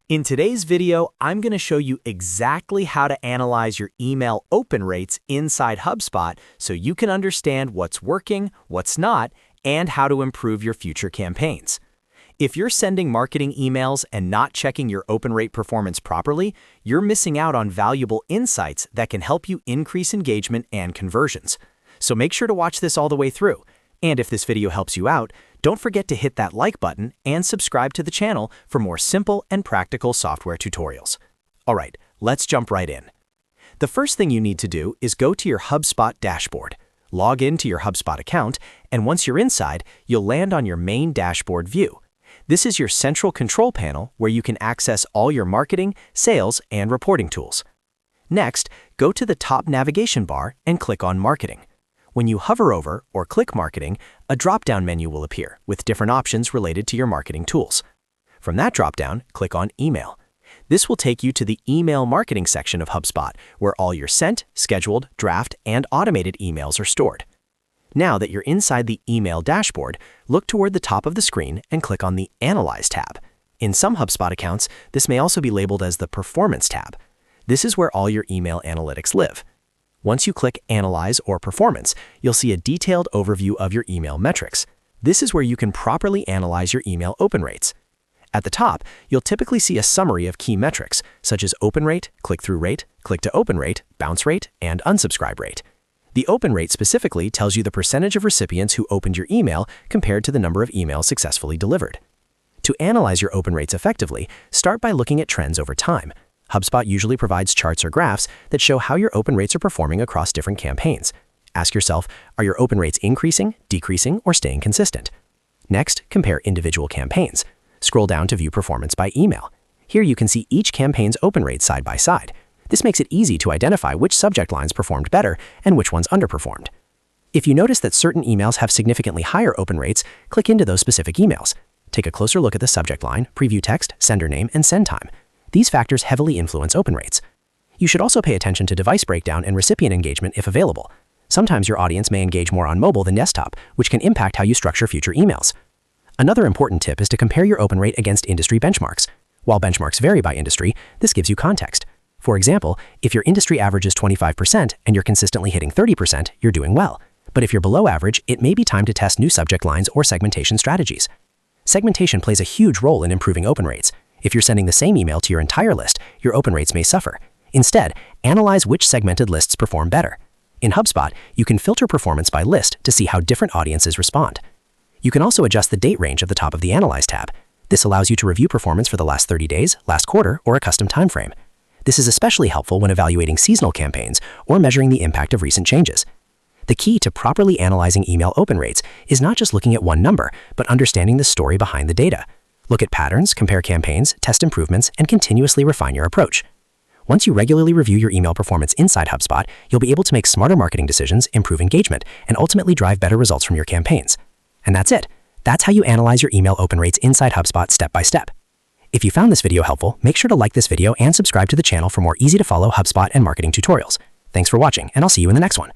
In today's video, I'm going to show you exactly how to analyze your email open rates inside HubSpot so you can understand what's working, what's not, and how to improve your future campaigns. If you're sending marketing emails and not checking your open rate performance properly, you're missing out on valuable insights that can help you increase engagement and conversions. So make sure to watch this all the way through. And if this video helps you out, don't forget to hit that like button and subscribe to the channel for more simple and practical software tutorials. All right, let's jump right in. The first thing you need to do is go to your HubSpot dashboard. Log into your HubSpot account, and once you're inside, you'll land on your main dashboard view. This is your central control panel where you can access all your marketing, sales, and reporting tools. Next, go to the top navigation bar and click on Marketing. When you hover over or click Marketing, a drop-down menu will appear with different options related to your marketing tools. From that drop-down, click on Email. This will take you to the email marketing section of HubSpot, where all your sent, scheduled, draft, and automated emails are stored. Now that you're inside the email dashboard, look toward the top of the screen and click on the Analyze tab. In some HubSpot accounts, this may also be labeled as the Performance tab. This is where all your email analytics live. Once you click Analyze or Performance, you'll see a detailed overview of your email metrics. This is where you can properly analyze your email open rates. At the top, you'll typically see a summary of key metrics, such as open rate, click-through rate, click-to-open rate, bounce rate, and unsubscribe rate. The open rate specifically tells you the percentage of recipients who opened your email compared to the number of emails successfully delivered. To analyze your open rates effectively, start by looking at trends over time. HubSpot usually provides charts or graphs that show how your open rates are performing across different campaigns. Ask yourself, are your open rates increasing, decreasing, or staying consistent? Next, compare individual campaigns. Scroll down to view performance by email. Here you can see each campaign's open rates side by side. This makes it easy to identify which subject lines performed better and which ones underperformed. If you notice that certain emails have significantly higher open rates, click into those specific emails. Take a closer look at the subject line, preview text, sender name, and send time. These factors heavily influence open rates. You should also pay attention to device breakdown and recipient engagement if available. Sometimes your audience may engage more on mobile than desktop, which can impact how you structure future emails. Another important tip is to compare your open rate against industry benchmarks. While benchmarks vary by industry, this gives you context. For example, if your industry average is 25% and you're consistently hitting 30%, you're doing well. But if you're below average, it may be time to test new subject lines or segmentation strategies. Segmentation plays a huge role in improving open rates. If you're sending the same email to your entire list, your open rates may suffer. Instead, analyze which segmented lists perform better. In HubSpot, you can filter performance by list to see how different audiences respond. You can also adjust the date range at the top of the Analyze tab. This allows you to review performance for the last 30 days, last quarter, or a custom time frame. This is especially helpful when evaluating seasonal campaigns or measuring the impact of recent changes. The key to properly analyzing email open rates is not just looking at one number, but understanding the story behind the data. Look at patterns, compare campaigns, test improvements, and continuously refine your approach. Once you regularly review your email performance inside HubSpot, you'll be able to make smarter marketing decisions, improve engagement, and ultimately drive better results from your campaigns. And that's it. That's how you analyze your email open rates inside HubSpot step by step. If you found this video helpful, make sure to like this video and subscribe to the channel for more easy-to-follow HubSpot and marketing tutorials. Thanks for watching, and I'll see you in the next one.